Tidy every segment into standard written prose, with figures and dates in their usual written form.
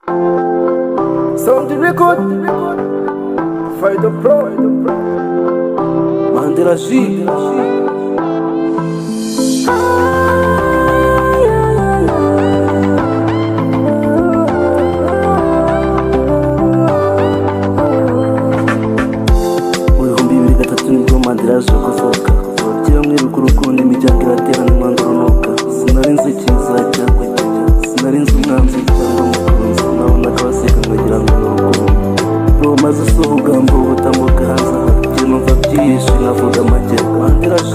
Sound the record, fight the pro, Mandela G. Mandela aje kuvuka kugira mwiruka urukundo imiryango iraterana umwanda urunuka sinari nzi icyiza cyangwa ikibi sinari nzi umwanzi cyangwa umukunzi nabonaga baseka nkagira ngo ni urukundo maze si ubugambo butambuka hanze igihe numva byinshi nkavuga make Mandela G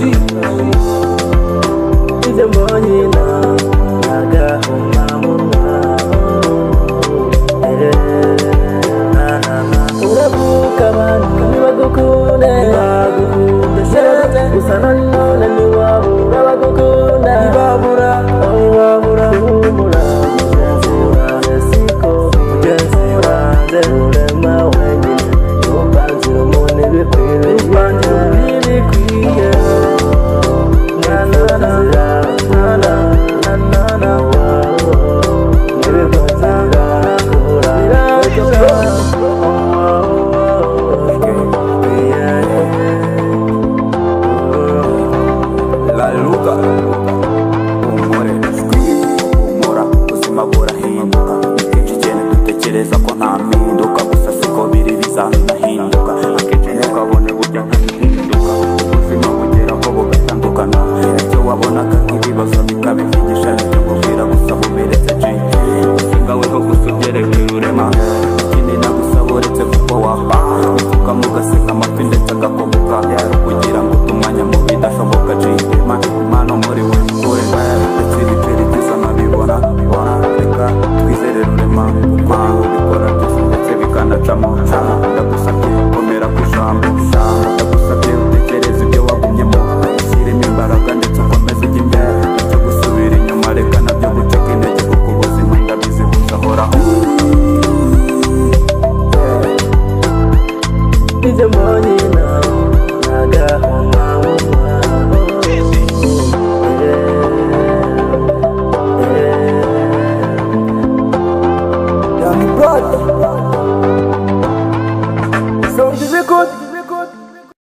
ibyo mbonye nagahuma munwa uravuka abantu ntibagukunda gusa nanone ntiwabura abagukunda ntibabura humura mugenzi wanjye siko mugenzi wanjye urema wenyine umbanzira umuntu ibikwiriye Tekereza ko nta mpinduka gusa siko biri bizanahinduka akenshi ntukabone burya ntahinduka ubuzima bugera ko bugatandukana icyo wabonaga nk'ibibazo